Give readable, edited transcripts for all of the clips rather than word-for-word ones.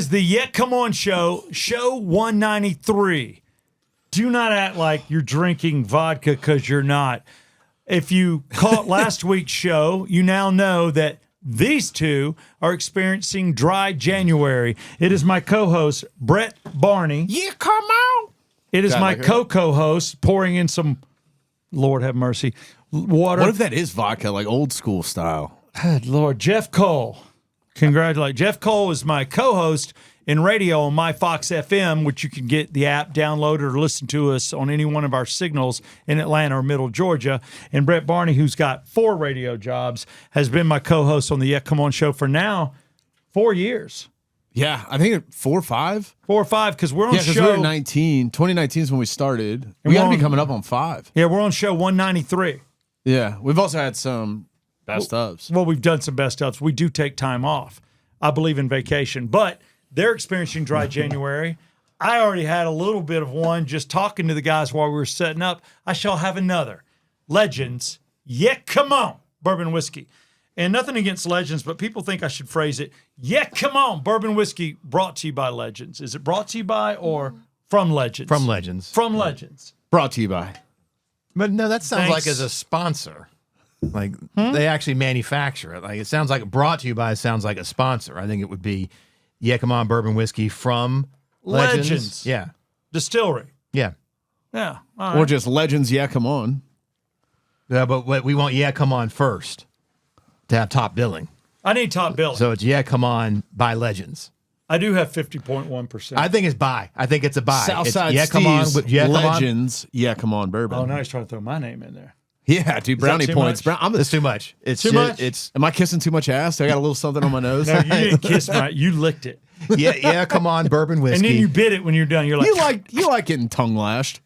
is the Yet Come On Show, show 193. Do not act like you're drinking vodka because you're not. If you caught last week's show, you now know that these two are experiencing dry January. It is my co-host, Brett Barney. Yeah, come on. It is my co-host pouring in some, Lord have mercy, water. What if that is vodka, like old school style? Good Lord, Geoff Cole. Congratulations. Geoff Cole is my co-host in radio on My Fox FM, which you can get the app downloaded or listen to us on any one of our signals in Atlanta or Middle Georgia. And Brett Barney, who's got 4 radio jobs, has been my co-host on the Yet Come On Show for now 4 years. Yeah, I think 4 or 5. 4 or 5, because we're on because show. we were 19. 2019 is when we started. We got to be coming up on 5. Yeah, we're on show 193. Yeah, we've also had some best ofs. Well, we've done some best ofs. We do take time off. I believe in vacation, but they're experiencing dry January. I already had a little bit of one just talking to the guys while we were setting up. I shall have another. Legends, yeah, come on, bourbon whiskey. And nothing against Legends, but people think I should phrase it, yeah, come on, bourbon whiskey brought to you by Legends. Is it brought to you by or from Legends? From Legends. From Legends. Brought to you by. But no, that sounds Thanks. like as a sponsor. Like they actually manufacture it. Like it sounds like brought to you by sounds like a sponsor. I think it would be Yeah, come on, bourbon whiskey from Legends. Yeah. Distillery. Yeah. Yeah. All Or right. just Legends, yeah, come on. Yeah, but what we want Yeah, come on first to have top billing. I need top billing. So it's Yeah, come on by Legends. I do have 50.1%. I think it's buy. I think it's a buy. Southside Yeah, come on. Steve's Yeah, come on. Legends, yeah, come on, bourbon. Oh, now he's trying to throw my name in there. Yeah, dude, brownie too points. much? It's too much. It's Too much? It's Am I kissing too much ass? I got a little something on my nose. No, you didn't kiss my. You licked it, yeah, come on, bourbon whiskey. and then you bit it when you're done. You're like, you like getting tongue lashed.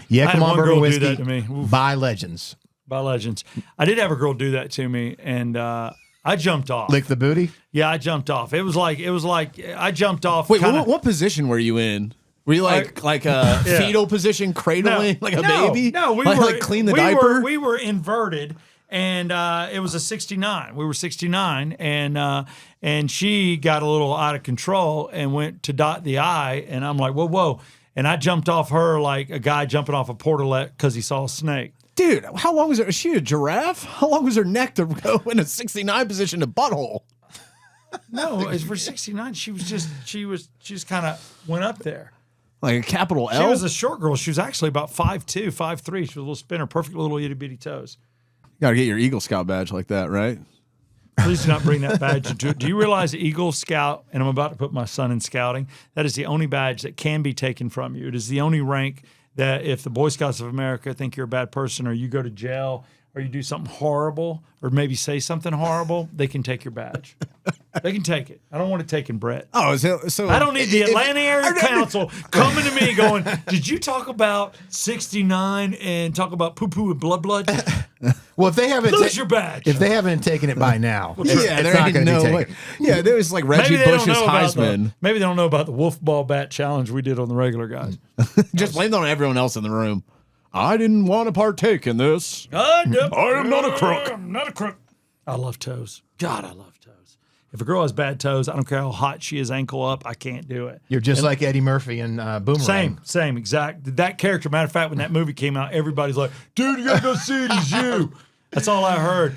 Yeah, I come had on, one bourbon girl do whiskey that to me. Oof. by Legends. by Legends. I did have a girl do that to me, and I jumped off. Lick the booty. Yeah, I jumped off. It was like I jumped off. Wait, kinda, what position were you in? Were you like a yeah. fetal position, cradling like a baby? No, we like, were like clean the we diaper. We were inverted, and it was a 69. We were 69, and she got a little out of control and went to dot the I, and I'm like, whoa, and I jumped off her like a guy jumping off a portalet because he saw a snake. Dude, how long was her? Is she a giraffe? How long was her neck to go in a 69 position to butthole? No, as for 69, she just kind of went up there. Like a capital L? She was a short girl. She was actually about 5'2", 5'3". She was a little spinner, perfect little itty bitty toes. You got to get your Eagle Scout badge like that, right? Please do not bring that badge into it. Do you realize Eagle Scout, and I'm about to put my son in scouting, that is the only badge that can be taken from you. It is the only rank that if the Boy Scouts of America think you're a bad person or you go to jail or you do something horrible or maybe say something horrible, they can take your badge. They can take it. I don't want it taken, Brett. Oh, so I don't need the Atlanta Area Council coming to me going, did you talk about 69 and talk about poo-poo and blood? Well, if they haven't Lose your badge. if they haven't taken it by now, it's there not ain't going to no be way. taken. Yeah, there was like Reggie Maybe they don't Bush's know about Heisman. maybe they don't know about the wolf ball bat challenge we did on the regular guys. Just blame it on everyone else in the room. I didn't want to partake in this. I am not a crook. I'm not a crook. I love toes. God, I love toes. If a girl has bad toes, I don't care how hot she is, ankle up, I can't do it. You're just like Eddie Murphy in Boomerang. Same, exact. That character, matter of fact, when that movie came out, everybody's like, dude, you gotta go see it, it's you. That's all I heard.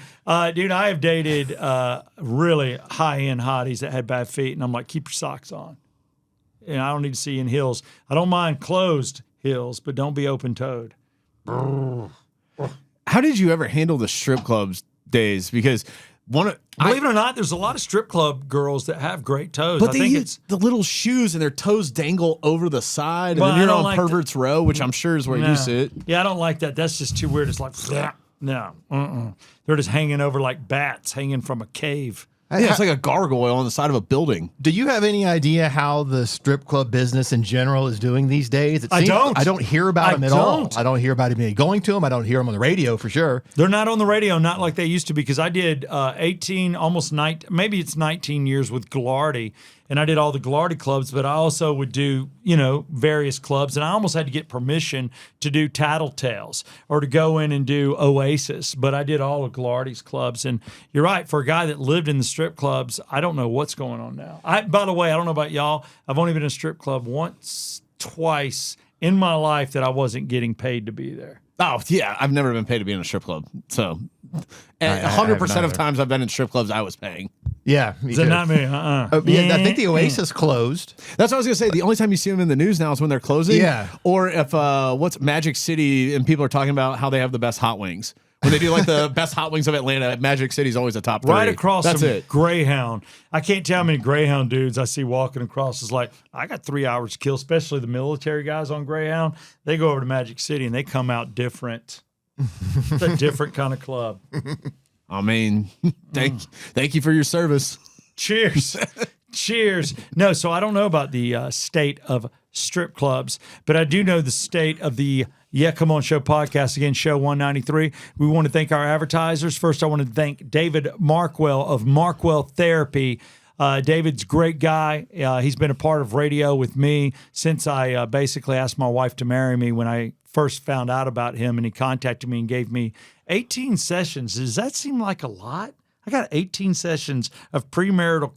Dude, I have dated really high-end hotties that had bad feet, and I'm like, keep your socks on. And I don't need to see you in heels. I don't mind closed heels, but don't be open-toed. How did you ever handle the strip clubs days? Because believe it or not, there's a lot of strip club girls that have great toes. but I they think use the little shoes and their toes dangle over the side, Well, and I then you're don't on like pervert's row, which I'm sure is where you sit. Yeah, I don't like that. That's just too weird. It's like, no. They're just hanging over like bats hanging from a cave. Yeah, it's like a gargoyle on the side of a building. Do you have any idea how the strip club business in general is doing these days? I don't. I don't hear about them at all. don't. I don't hear about anybody going to them. I don't hear them on the radio for sure. They're not on the radio, not like they used to, because I did 18, almost 19, maybe it's 19 years with Glardy, and I did all the Glardy clubs, but I also would do, various clubs. And I almost had to get permission to do Tattletales or to go in and do Oasis, but I did all of Glardy's clubs. And you're right, for a guy that lived in the strip clubs, I don't know what's going on now. By the way, I don't know about y'all. I've only been in a strip club twice in my life that I wasn't getting paid to be there. Oh, yeah. I've never been paid to be in a strip club. So, 100% of times I've been in strip clubs, I was paying. Yeah. Is that not me? Yeah, I think the Oasis closed. That's what I was going to say. The only time you see them in the news now is when they're closing. Yeah. Or if, what's Magic City and people are talking about how they have the best hot wings. When they do like the best hot wings of Atlanta, Magic City's always a top 3. Right across That's from it. Greyhound. I can't tell how many Greyhound dudes I see walking across. It's like, I got 3 hours to kill, especially the military guys on Greyhound. They go over to Magic City and they come out different. It's a different kind of club. I mean, thank you for your service. Cheers. Cheers. No, so I don't know about the state of strip clubs, but I do know the state of the Yeah Come On Show podcast. Again, show 193. We want to thank our advertisers. First, I want to thank David Markwell of Markwell Therapy. David's a great guy. He's been a part of radio with me since I basically asked my wife to marry me when I first found out about him, and he contacted me and gave me 18 sessions. Does that seem like a lot? I got 18 sessions of premarital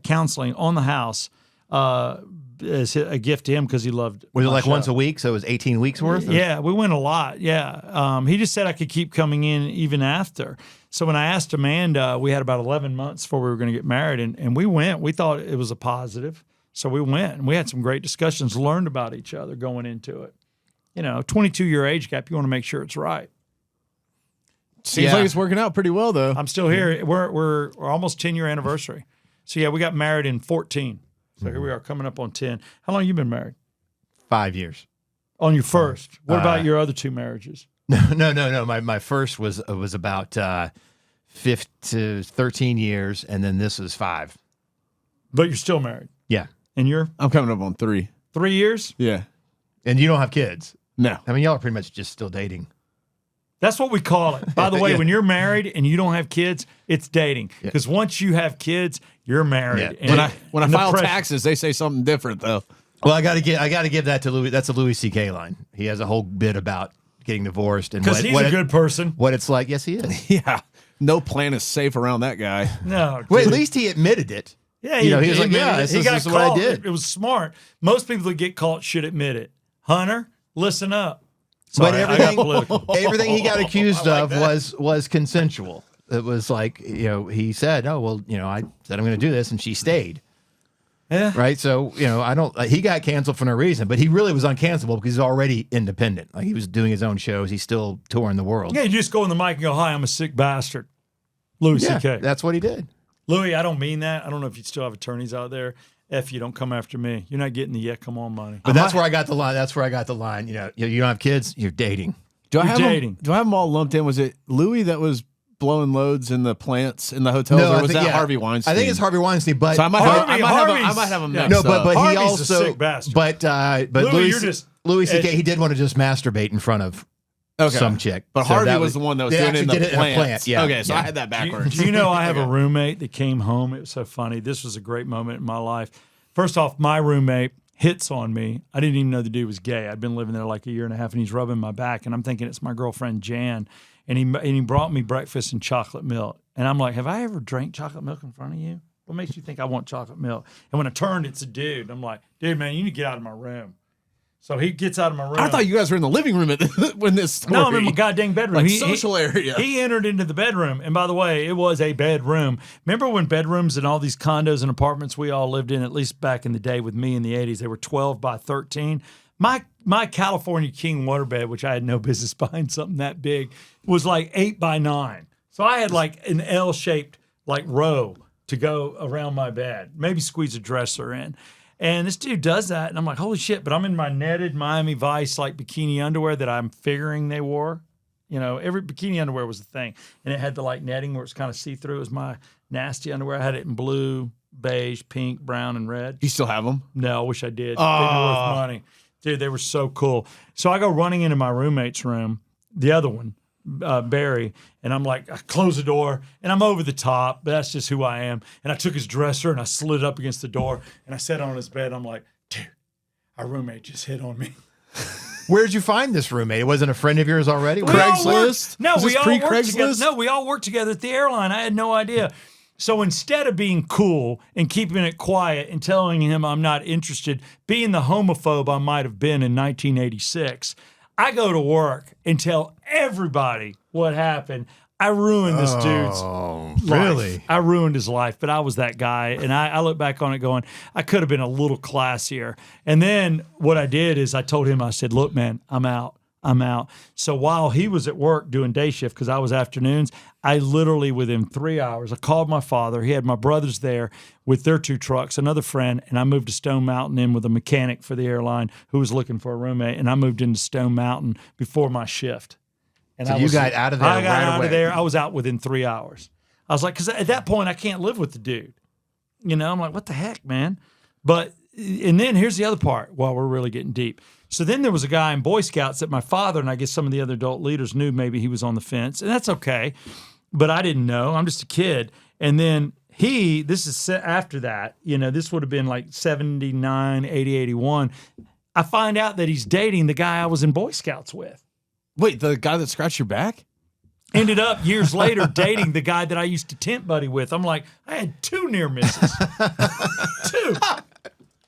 counseling on the house as a gift to him because he loved. Was it my like show. once a week? So it was 18 weeks worth? Yeah, we went a lot. Yeah. He just said I could keep coming in even after. So when I asked Amanda, we had about 11 months before we were going to get married, and we went. We thought it was a positive. So we went, and we had some great discussions, learned about each other going into it. 22-year age gap, you want to make sure it's right. Seems like it's working out pretty well, though. I'm still here. We're almost 10-year anniversary. So, yeah, we got married in 14. So here we are coming up on 10. How long you been married? 5 years. On your first. What about your other 2 marriages? No. My first was about 13 years, and then this is 5. But you're still married. Yeah. And you're I'm coming up on 3. 3 years? Yeah. And you don't have kids. No. I mean, y'all are pretty much just still dating. That's what we call it. By the way, Yeah. when you're married and you don't have kids, it's dating. Because once you have kids, you're married. Yeah. And When I and the file pressure- taxes, they say something different, though. Well, I got to give that to Louis. That's a Louis C.K. line. He has a whole bit about getting divorced and Because he's a good person. what it's like. Yes, he is. Yeah. No plan is safe around that guy. No. Well, at dude. least he admitted it. Yeah, he was like, admitted yeah, it. this He is got what I caught. did. It was smart. Most people that get caught should admit it. Hunter, listen up. Sorry, But I got political. everything he got accused of was consensual. It was like, he said, "Oh, well, I said I'm going to do this," and she stayed. Yeah. Right. So, I don't, he got canceled for no reason, but he really was uncancelable because he's already independent. Like he was doing his own shows. He's still touring the world. Yeah, you just go in the mic and go, "Hi, I'm a sick bastard." Louis Yeah, C.K. that's what he did. Louis, I don't mean that. I don't know if you still have attorneys out there. If you don't come after me, you're not getting the "yeah, come on" money. But that's where I got the line. That's where I got the line. You don't have kids, you're dating. Do I You're have dating. them? Do I have them all lumped in? Was it Louis that was blowing loads in the plants in the hotels, or was that Harvey Weinstein? I think it's Harvey Weinstein, but So I might Harvey's- have them yeah. mixed no, but Harvey's he a also sick bastard. but Louis, you're just Louis C.K. edgy. he did want to just masturbate in front of Okay. some chick, But So Harvey that was the one that was they doing it in actually the did it in a plants. plant. Yeah. Okay, so yeah. I had that backwards. Do you know I have a roommate that came home? It was so funny. This was a great moment in my life. First off, my roommate hits on me. I didn't even know the dude was gay. I'd been living there like a year and a half, and he's rubbing my back, and I'm thinking it's my girlfriend Jan. And he brought me breakfast and chocolate milk. And I'm like, have I ever drank chocolate milk in front of you? What makes you think I want chocolate milk? And when I turned, it's a dude. I'm like, dude, man, you need to get out of my room. So he gets out of my room. I thought you guys were in the living room when this story. No, I'm in my goddamn bedroom. Like social area. He entered into the bedroom. And by the way, it was a bedroom. Remember when bedrooms in all these condos and apartments we all lived in, at least back in the day with me in the 80s, they were 12 by 13? My California King waterbed, which I had no business buying something that big, was like 8 by 9. So I had like an L-shaped like row to go around my bed, maybe squeeze a dresser in. And this dude does that, and I'm like, holy shit, but I'm in my netted Miami Vice like bikini underwear that I'm figuring they wore. Every bikini underwear was a thing. And it had the like netting where it's kind of see-through. It was my nasty underwear. I had it in blue, beige, pink, brown, and red. You still have them? No, I wish I did. They were worth money. Dude, they were so cool. So I go running into my roommate's room, the other one, Barry, and I'm like, I close the door, and I'm over the top, but that's just who I am. And I took his dresser, and I slid up against the door, and I sat on his bed. I'm like, dude, our roommate just hit on me. Where'd you find this roommate? It wasn't a friend of yours already? Craigslist? No, Was we this all worked pre-Craigslist? together. No, we all worked together at the airline. I had no idea. So instead of being cool and keeping it quiet and telling him I'm not interested, being the homophobe I might have been in 1986, I go to work and tell everybody what happened. I ruined this dude's life. Really? I ruined his life, but I was that guy. And I look back on it going, I could have been a little classier. And then what I did is I told him, I said, look, man, I'm out. So while he was at work doing day shift, because I was afternoons, I literally, within 3 hours, I called my father. He had my brothers there with their 2 trucks, another friend, and I moved to Stone Mountain in with a mechanic for the airline who was looking for a roommate, and I moved into Stone Mountain before my shift. And So you got out of there I got right out away. of there. I was out within 3 hours. I was like, because at that point, I can't live with the dude. You know, I'm like, what the heck, man? But, and then here's the other part while we're really getting deep. So then there was a guy in Boy Scouts that my father and I guess some of the other adult leaders knew maybe he was on the fence, and that's okay. But I didn't know. I'm just a kid. And then this is after that, you know, this would have been like 79, 80, 81. I find out that he's dating the guy I was in Boy Scouts with. Wait, the guy that scratched your back? Ended up years later dating the guy that I used to tent buddy with. I'm like, I had 2 near misses. 2.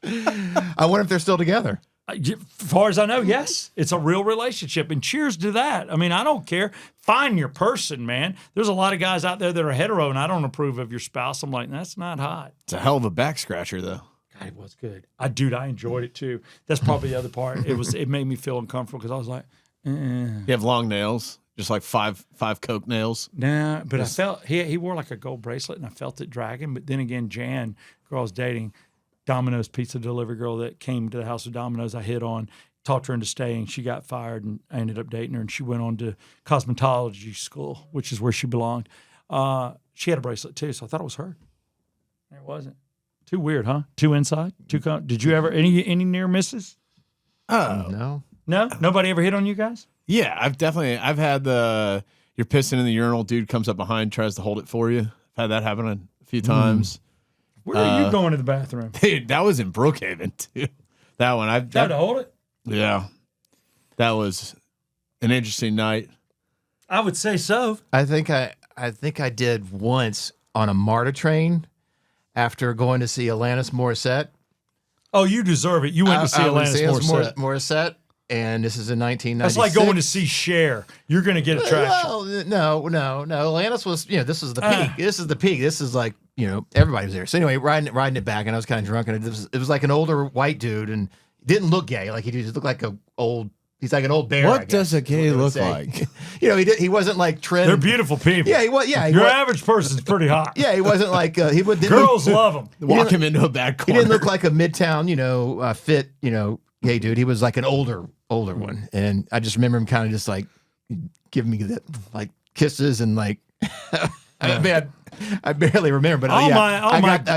I wonder if they're still together. As far as I know, yes. It's a real relationship. And cheers to that. I mean, I don't care. Find your person, man. There's a lot of guys out there that are hetero, and I don't approve of your spouse. I'm like, that's not hot. It's a hell of a back scratcher, though. God, it was good. I enjoyed it too. That's probably the other part. It made me feel uncomfortable because I was like, You have long nails, just like five Coke nails. nah. But I felt he wore like a gold bracelet, and I felt it dragging. But then again, Jan, girl I was dating, Domino's pizza delivery girl that came to the house of Domino's, I hit on, talked her into staying. She got fired, and I ended up dating her, and she went on to cosmetology school, which is where she belonged. She had a bracelet too, so I thought it was her. It wasn't. Too weird, huh? 2 inside, 2. Did you ever any near misses? Oh No, nobody ever hit on you guys. yeah, I've had you're pissing in the urinal, dude comes up behind, tries to hold it for you. I've had that happen a few times. Where are you going to the bathroom? Dude, that was in Brookhaven too. That one, Had to hold it. yeah, that was an interesting night. I would say so. I think I did once on a MARTA train after going to see Alanis Morissette. Oh, you deserve it. You went to see Alanis Morissette. Morissette, and this is in 1996. That's like going to see Cher. You're going to get attraction. Well, no. Alanis was, this was the peak. This is the peak. This is like, everybody was there. So anyway, riding it back, and I was kind of drunk, and it was like an older white dude, and didn't look gay. Like he just looked like he's like an old bear. What does a gay look like? He wasn't like trim. They're beautiful people. Yeah, he was. Yeah, Your average person's pretty hot. Yeah, he wasn't like Girls love him. Walk him into a bad He corner. didn't look like a Midtown, fit, gay dude. He was like an older one, and I just remember him kind of just like giving me the like kisses and like. I barely remember, but I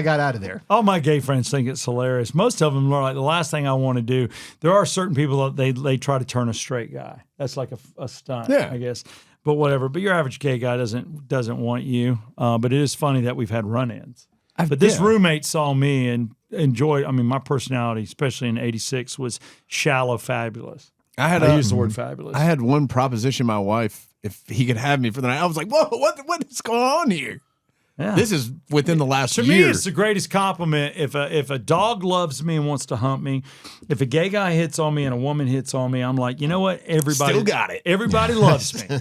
got out of there. All my gay friends think it's hilarious. Most of them are like, the last thing I want to do. There are certain people that they try to turn a straight guy. That's like a stunt, I guess. But whatever. But your average gay guy doesn't want you. But it is funny that we've had run-ins. But this roommate saw me and enjoyed. I mean, my personality, especially in '86, was shallow, fabulous. I use the word fabulous. I had one proposition my wife if he could have me for the night. I was like, whoa, what is going on here? Yeah. This is within the last To year. me, it's the greatest compliment. If a dog loves me and wants to hump me, if a gay guy hits on me and a woman hits on me, I'm like, you know what? Everybody Still got it. Everybody loves me.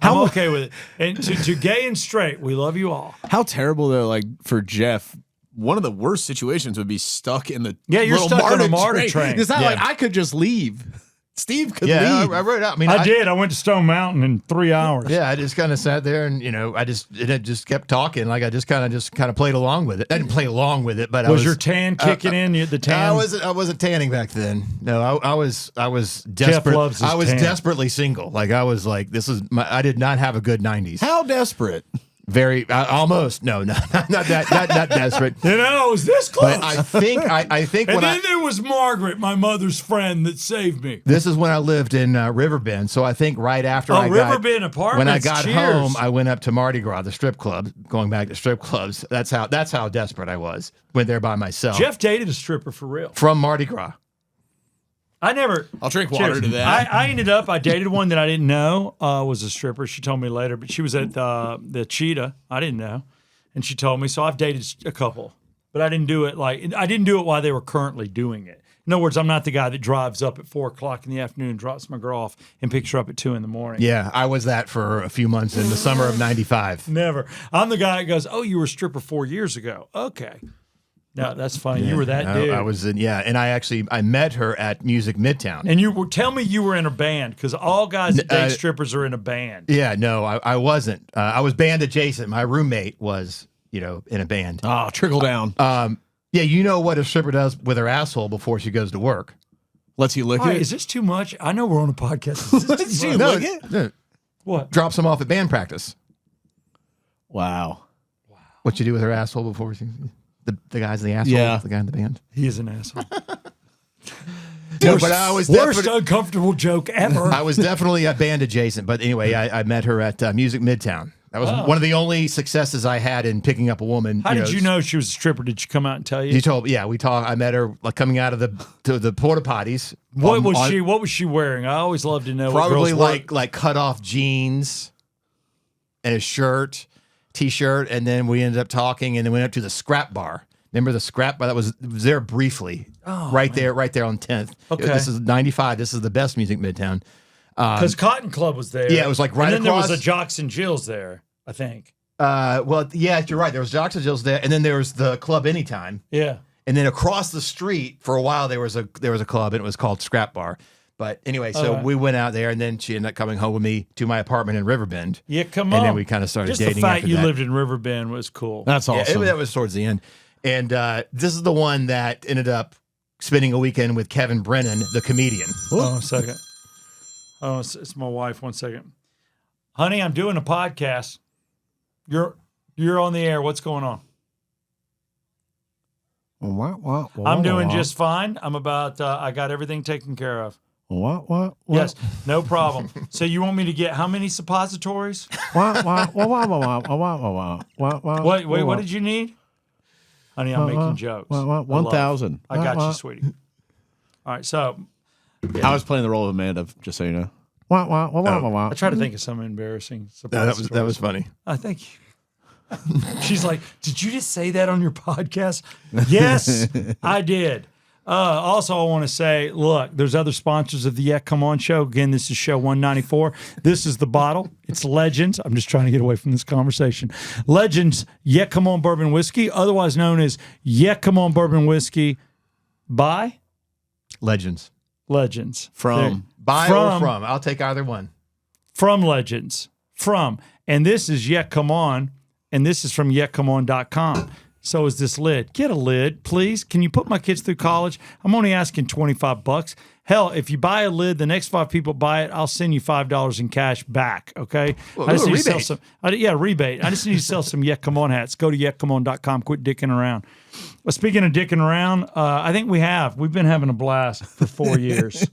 I'm okay with it. And to gay and straight, we love you all. How terrible though, like for Geoff, one of the worst situations would be stuck in the you're little stuck on a MARTA MARTA train. It's not Yeah. like I could just leave. Steve could Yeah, leave. I wrote it out. I mean, I did. I went to Stone Mountain in 3 hours. Yeah, I just kind of sat there and it just kept talking. Like I just kind of played along with it. I didn't play along with it, but Was your tan kicking in? The tan. I wasn't tanning back then. No, I was desperate. loves his I was tan. desperately single. Like I was like, I did not have a good 90s. How desperate? Very almost. No, not that not desperate. It was this close. But I think and when then there was Margaret, my mother's friend, that saved me. This is when I lived in Riverbend. So I think right after Riverbend Apartments. when I got cheers. home, I went up to Mardi Gras, the strip club. Going back to strip clubs, that's how desperate I was. Went there by myself. Geoff dated a stripper for real. From Mardi Gras. I never. I'll drink water to that. I dated one that I didn't know was a stripper. She told me later, but she was at the Cheetah. I didn't know, and she told me. So I've dated a couple, but I didn't do it while they were currently doing it. In other words, I'm not the guy that drives up at 4:00 in the afternoon, drops my girl off, and picks her up at 2 in the morning. Yeah, I was that for a few months in the summer of '95. Never. I'm the guy that goes, "Oh, you were a stripper 4 years ago." Okay. No, that's funny. Yeah, you were that dude. I was in, and I met her at Music Midtown. And tell me you were in a band, because all guys that date strippers are in a band. Yeah, no, I wasn't. I was band adjacent. My roommate was, in a band. Oh, trickle down. Yeah, you know what a stripper does with her asshole before she goes to work. Lets you lick All right, it. is this too much? I know we're on a podcast. Is this Lets too you much? lick it? No, What? drops them off at band practice. Wow. What you do with her asshole before she... The guy's the asshole. Yeah. The guy in the band. He is an asshole. No, but I was Worst uncomfortable joke ever. I was definitely a band adjacent. But anyway, I met her at Music Midtown. That was one of the only successes I had in picking up a woman. How did you know she was a stripper? Did she come out and tell you? You told, we talked. I met her like coming out of the porta potties. What was she wearing? I always love to know. Probably what girls like cut off jeans and a shirt, t-shirt, and then we ended up talking, and then went up to the scrap bar. Remember the scrap bar that was there briefly? Oh, right there on 10th. Okay. This is 95. This is the best Music Midtown. Because Cotton Club was there. Yeah, it was like right and then across. there was a Jocks and Jills there, I think. Well, yeah, you're right. There was Jocks and Jills there, and then there was the Club Anytime. Yeah. And then across the street for a while there was a club, and it was called Scrap Bar. But anyway, so we went out there, and then she ended up coming home with me to my apartment in Riverbend. Yeah, come on. And then we kind of started Just dating. the fact after you that. lived in Riverbend was cool. That's awesome. That was towards the end. And this is the one that ended up spending a weekend with Kevin Brennan, the comedian. Oh, a second. Oh, it's my wife. 1 second. Honey, I'm doing a podcast. You're on the air. What's going on? I'm doing just fine. I'm about, I got everything taken care of. What? Yes, no problem. So you want me to get how many suppositories? Wait, what did you need? Honey, I'm making jokes. 1,000. I got you, sweetie. All right, so I was playing the role of Amanda, just so you know. I try to think of some embarrassing suppositories. That was funny. Thank you. She's like, did you just say that on your podcast? Yes, I did. Also, I want to say, look, there's other sponsors of the Yeah Come On show. Again, this is show 194. This is the bottle. It's Legends. I'm just trying to get away from this conversation. Legends Yeah Come On Bourbon Whiskey, otherwise known as Yeah Come On Bourbon Whiskey by Legends. From. By or from. I'll take either one. From Legends. And this is Yeah Come On, and this is from yeahcomeon.com. So is this lid. Get a lid, please. Can you put my kids through college? I'm only asking $25. Hell, if you buy a lid, the next 5 people buy it, I'll send you $5 in cash back, okay? Well, I just a need to sell rebate. some. Rebate. I just need to sell some Yeah Come On hats. Go to yeahcomeon.com. Quit dicking around. Well, speaking of dicking around, I think we've been having a blast for 4 years.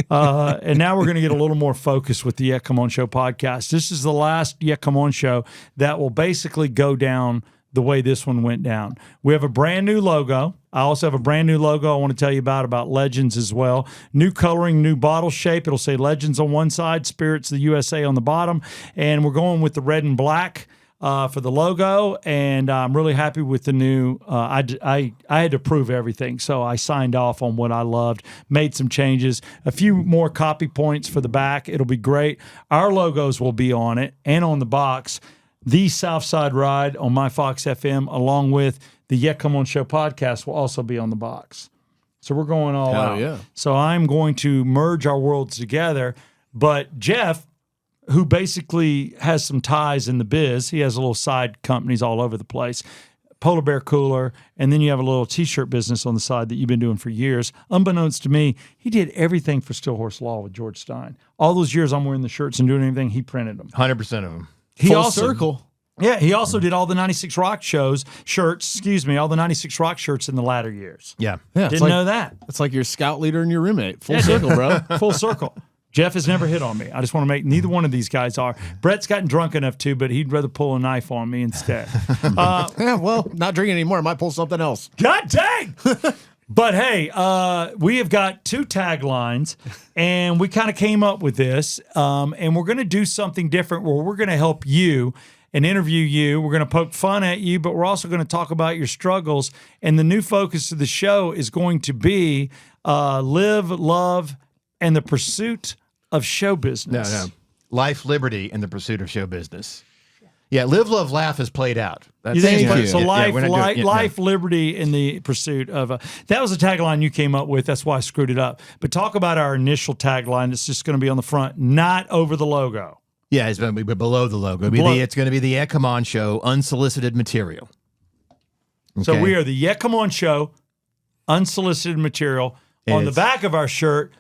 And now we're going to get a little more focused with the Yeah Come On Show podcast. This is the last Yeah Come On Show that will basically go down the way this one went down. We have a brand new logo. I also have a brand new logo I want to tell you about Legends as well. New coloring, new bottle shape. It'll say Legends on one side, Spirits of the USA on the bottom. And we're going with the red and black for the logo. And I'm really happy with the new, I had to prove everything. So I signed off on what I loved, made some changes, a few more copy points for the back. It'll be great. Our logos will be on it and on the box. The Southside Ride on my Fox FM, along with the Yeah Come On Show podcast, will also be on the box. So we're going all out. Yeah. So I'm going to merge our worlds together. But Geoff, who basically has some ties in the biz, he has little side companies all over the place. Polar Bear Cooler, and then you have a little T-shirt business on the side that you've been doing for years. Unbeknownst to me, he did everything for Still Horse Law with George Stein. All those years I'm wearing the shirts and doing everything, he printed them. 100% of them. He Full also, circle. Yeah, he also did all the 96 Rock shirts, all the 96 Rock shirts in the latter years. Yeah. Yeah, Didn't know that. It's like your scout leader and your roommate. Full circle, bro. Full circle. Jeff has never hit on me. I just want to make neither one of these guys are. Brett's gotten drunk enough too, but he'd rather pull a knife on me instead. Yeah, well, not drinking anymore. I might pull something else. God dang! But hey, we have got 2 taglines, and we kind of came up with this, and we're going to do something different where we're going to help you and interview you. We're going to poke fun at you, but we're also going to talk about your struggles. And the new focus of the show is going to be live, love, and the pursuit of show business. No. Life, liberty, and the pursuit of show business. Yeah, live, love, laugh is played out. That's You think Thank you. so? Life, we're not doing- life, liberty, in the pursuit of. That was a tagline you came up with. That's why I screwed it up. But talk about our initial tagline. That's just going to be on the front, not over the logo. Yeah, it's going to be below the logo. It's going to be the Yeah Come On Show, unsolicited material. So Okay? we are the Yeah Come On Show, unsolicited material. On the It's- back of our shirt,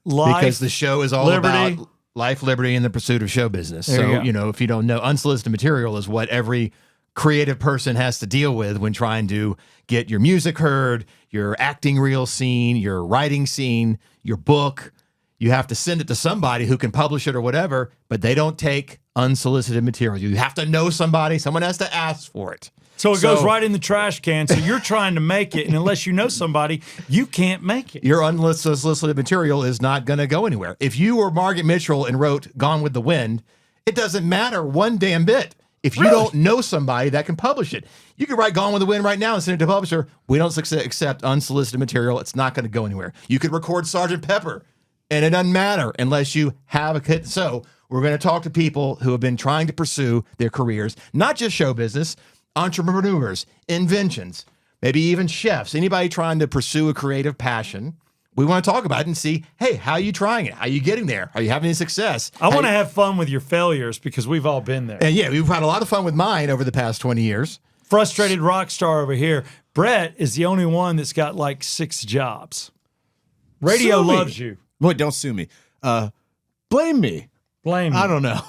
life, because the show is all liberty. about life, liberty, and the pursuit of show business. There you So, go. if you don't know, unsolicited material is what every creative person has to deal with when trying to get your music heard, your acting reel scene, your writing scene, your book. You have to send it to somebody who can publish it or whatever, but they don't take unsolicited material. You have to know somebody. Someone has to ask for it. So it goes right in the trash can. So you're trying to make it, and unless you know somebody, you can't make it. Your unsolicited material is not going to go anywhere. If you were Margaret Mitchell and wrote Gone with the Wind, it doesn't matter one damn bit. If you don't know somebody that can publish it, you can write Gone with the Wind right now and send it to a publisher. We don't accept unsolicited material. It's not going to go anywhere. You could record Sgt. Pepper, and it doesn't matter unless you have a kid. So we're going to talk to people who have been trying to pursue their careers, not just show business, entrepreneurs, inventions, maybe even chefs, anybody trying to pursue a creative passion. We want to talk about it and see, hey, how are you trying it? How are you getting there? Are you having any success? I want to have fun with your failures because we've all been there. And yeah, we've had a lot of fun with mine over the past 20 years. Frustrated rock star over here. Brett is the only one that's got like 6 jobs. Radio Sue me. loves you. Wait, don't sue me. Blame me. Blame me. I don't know.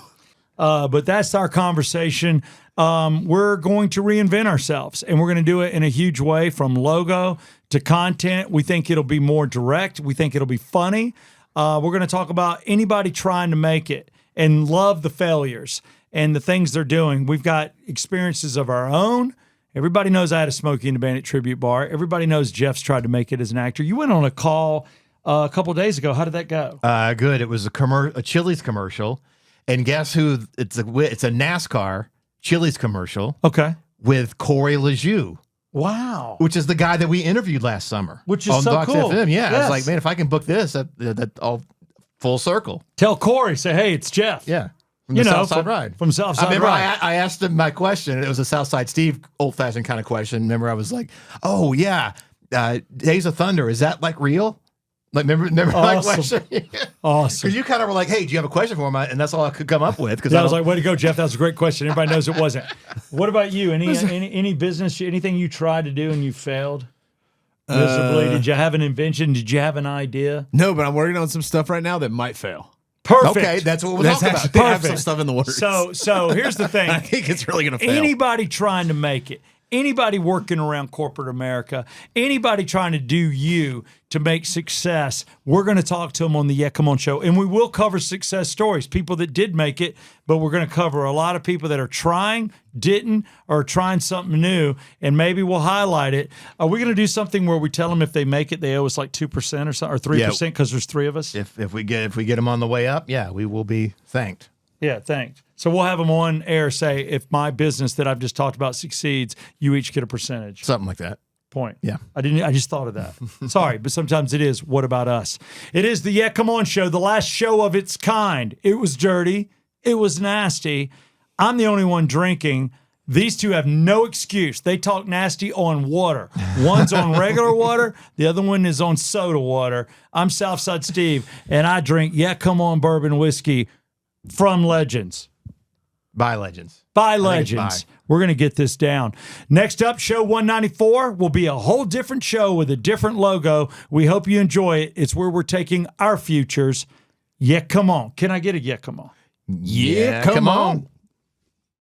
But that's our conversation. We're going to reinvent ourselves, and we're going to do it in a huge way, from logo to content. We think it'll be more direct. We think it'll be funny. We're going to talk about anybody trying to make it and love the failures and the things they're doing. We've got experiences of our own. Everybody knows I had a Smokey and the Bandit tribute bar. Everybody knows Geoff's tried to make it as an actor. You went on a call a couple of days ago. How did that go? Good. It was a Chili's commercial. And guess who? It's a NASCAR Chili's commercial Okay. with Corey LeJeune, Wow. which is the guy that we interviewed last summer. Which is on so Docs cool. FM. Yeah. I Yes. was like, man, if I can book this, that all full circle. Tell Corey, say, hey, it's Geoff. Yeah. From You the know, Southside from- Ride. from Southside I remember Ride. I asked him my question, and it was a Southside Steve old-fashioned kind of question. Remember, I was like, oh, yeah, Days of Thunder, is that like real? Like, remember my Awesome. question? Awesome. Because you kind of were like, hey, do you have a question for him? And that's all I could come up with. Because Yeah, I was like, way to go, Geoff. That was a great question. Everybody knows it wasn't. What about you? Any business, anything you tried to do and you failed miserably? Did you have an invention? Did you have an idea? No, but I'm working on some stuff right now that might fail. Perfect. okay, that's what we'll That's talk about. actually I have Perfect. some stuff in the works. So here's the I thing. think it's really gonna fail. Anybody trying to make it, anybody working around corporate America, anybody trying to do you to make success, we're going to talk to them on the Yeah Come On Show. And we will cover success stories, people that did make it, but we're going to cover a lot of people that are trying, didn't, or trying something new, and maybe we'll highlight it. Are we going to do something where we tell them if they make it, they owe us like 2% or something, or 3% because there's 3 of us? If we get them on the way up, yeah, we will be thanked. Yeah, thanks. So we'll have them on air say, if my business that I've just talked about succeeds, you each get a percentage. Something like that. Point. Yeah. I just thought of that. Sorry, but sometimes it is. What about us? It is the Yeah Come On Show, the last show of its kind. It was dirty. It was nasty. I'm the only one drinking. These two have no excuse. They talk nasty on water. One's on regular water. The other one is on soda water. I'm Southside Steve, and I drink Yeah Come On bourbon whiskey from Legends. By Legends. By think it's Legends. by. We're going to get this down. Next up, show 194 will be a whole different show with a different logo. We hope you enjoy it. It's where we're taking our futures. Yeah, come on. Can I get a yeah, come on? yeah, come on.